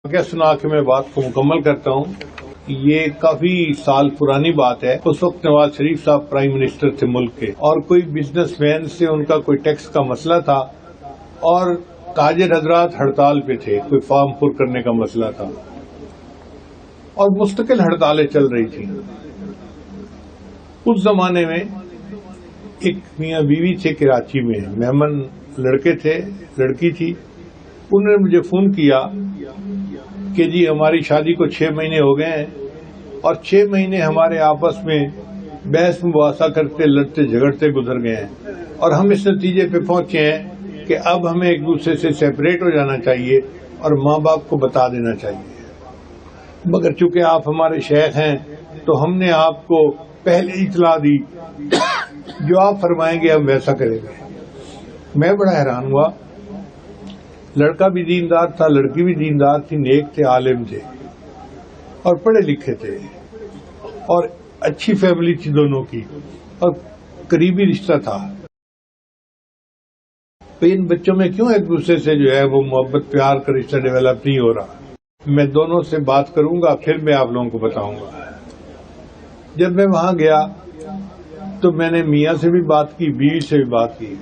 واقعہ سنا کے میں بات کو مکمل کرتا ہوں. یہ کافی سال پرانی بات ہے. اس وقت نواز شریف صاحب پرائم منسٹر تھے ملک کے, اور کوئی بزنس مین سے ان کا کوئی ٹیکس کا مسئلہ تھا, اور تاجر حضرات ہڑتال پہ تھے, کوئی فارم پر کرنے کا مسئلہ تھا, اور مستقل ہڑتالیں چل رہی تھیں. اس زمانے میں ایک میاں بیوی تھے کراچی میں, مہمن لڑکے تھے, لڑکی تھی. انہوں نے مجھے فون کیا کہ جی ہماری شادی کو 6 مہینے ہو گئے ہیں, اور 6 مہینے ہمارے آپس میں بحث مباحثہ کرتے لڑتے جھگڑتے گزر گئے ہیں, اور ہم اس نتیجے پہ پہنچے ہیں کہ اب ہمیں ایک دوسرے سے سیپریٹ ہو جانا چاہیے اور ماں باپ کو بتا دینا چاہیے. مگر چونکہ آپ ہمارے شیخ ہیں تو ہم نے آپ کو پہلے اطلاع دی, جو آپ فرمائیں گے ہم ویسا کریں گے. میں بڑا حیران ہوا. لڑکا بھی دیندار تھا, لڑکی بھی دیندار تھی, نیک تھے, عالم تھے, اور پڑھے لکھے تھے, اور اچھی فیملی تھی دونوں کی, اور قریبی رشتہ تھا. تو ان بچوں میں کیوں ایک دوسرے سے جو ہے وہ محبت پیار کا رشتہ ڈیولپ نہیں ہو رہا؟ میں دونوں سے بات کروں گا, پھر میں آپ لوگوں کو بتاؤں گا. جب میں وہاں گیا تو میں نے میاں سے بھی بات کی, بیوی سے بھی بات کی.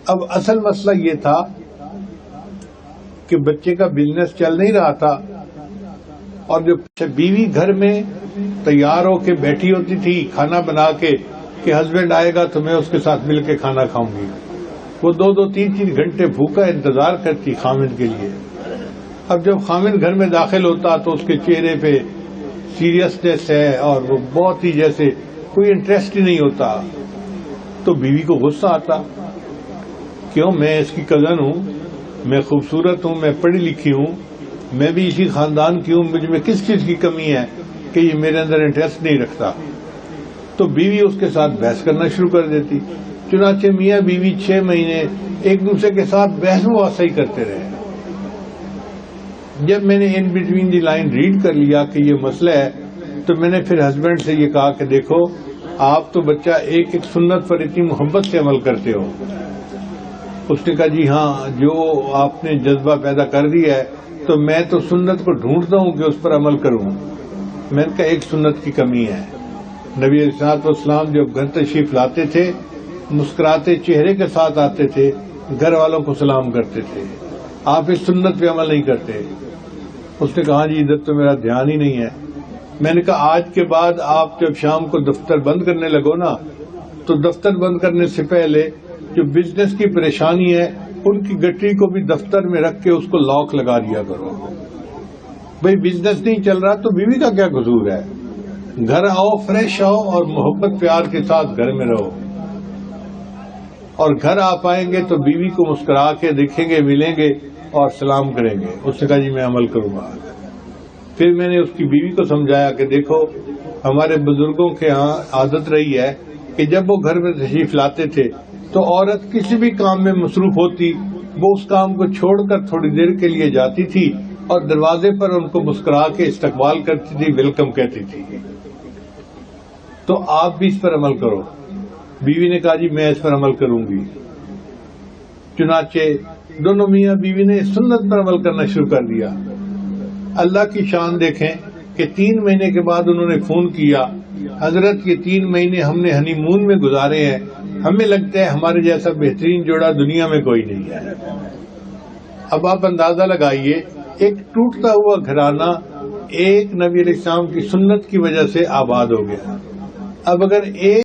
اب اصل مسئلہ یہ تھا کہ بچے کا بزنس چل نہیں رہا تھا, اور جو بیوی گھر میں تیار ہو کے بیٹھی ہوتی تھی کھانا بنا کے کہ ہسبینڈ آئے گا تو میں اس کے ساتھ مل کے کھانا کھاؤں گی, وہ 2-3 گھنٹے بھوکا انتظار کرتی خامن کے لیے. اب جب خامن گھر میں داخل ہوتا تو اس کے چہرے پہ سیریسنیس ہے, اور وہ بہت ہی جیسے کوئی انٹرسٹ ہی نہیں ہوتا. تو بیوی کو غصہ آتا, کیوں, میں اس کی کزن ہوں, میں خوبصورت ہوں, میں پڑھی لکھی ہوں, میں بھی اسی خاندان کی ہوں, مجھ میں کس چیز کی کمی ہے کہ یہ میرے اندر انٹرسٹ نہیں رکھتا. تو بیوی اس کے ساتھ بحث کرنا شروع کر دیتی. چنانچہ میاں بیوی 6 مہینے ایک دوسرے کے ساتھ بحث مباحثہ ہی کرتے رہے. جب میں نے in between the line read کر لیا کہ یہ مسئلہ ہے, تو میں نے پھر ہسبینڈ سے یہ کہا کہ دیکھو آپ تو بچہ ایک سنت پر اتنی محبت سے عمل کرتے ہو. اس نے کہا جی ہاں, جو آپ نے جذبہ پیدا کر دیا ہے, تو میں تو سنت کو ڈھونڈتا ہوں کہ اس پر عمل کروں. میں نے کہا ایک سنت کی کمی ہے. نبی علیہ الصلوۃ والسلام جب گھر تشریف لاتے تھے مسکراتے چہرے کے ساتھ آتے تھے, گھر والوں کو سلام کرتے تھے. آپ اس سنت پہ عمل نہیں کرتے. اس نے کہا جی ادھر تو میرا دھیان ہی نہیں ہے. میں نے کہا آج کے بعد آپ جب شام کو دفتر بند کرنے لگو نا, تو دفتر بند کرنے سے پہلے جو بزنس کی پریشانی ہے ان کی گٹری کو بھی دفتر میں رکھ کے اس کو لاک لگا دیا کرو. بھئی بزنس نہیں چل رہا تو بیوی کا کیا قصور ہے؟ گھر آؤ, فریش آؤ, اور محبت پیار کے ساتھ گھر میں رہو. اور گھر آپ آئیں گے تو بیوی کو مسکرا کے دیکھیں گے, ملیں گے اور سلام کریں گے. اس نے کہا جی میں عمل کروں گا. پھر میں نے اس کی بیوی کو سمجھایا کہ دیکھو ہمارے بزرگوں کے ہاں عادت رہی ہے کہ جب وہ گھر میں تشریف لاتے تھے تو عورت کسی بھی کام میں مصروف ہوتی, وہ اس کام کو چھوڑ کر تھوڑی دیر کے لیے جاتی تھی اور دروازے پر ان کو مسکرا کے استقبال کرتی تھی, ویلکم کہتی تھی. تو آپ بھی اس پر عمل کرو. بیوی نے کہا جی میں اس پر عمل کروں گی. چنانچہ دونوں میاں بیوی نے سنت پر عمل کرنا شروع کر دیا. اللہ کی شان دیکھیں کہ 3 مہینے کے بعد انہوں نے فون کیا, حضرت یہ 3 مہینے ہم نے ہنی مون میں گزارے ہیں, ہمیں لگتا ہے ہمارے جیسا بہترین جوڑا دنیا میں کوئی نہیں ہے. اب آپ اندازہ لگائیے, ایک ٹوٹتا ہوا گھرانہ ایک نبی علیہ السلام کی سنت کی وجہ سے آباد ہو گیا. اب اگر ایک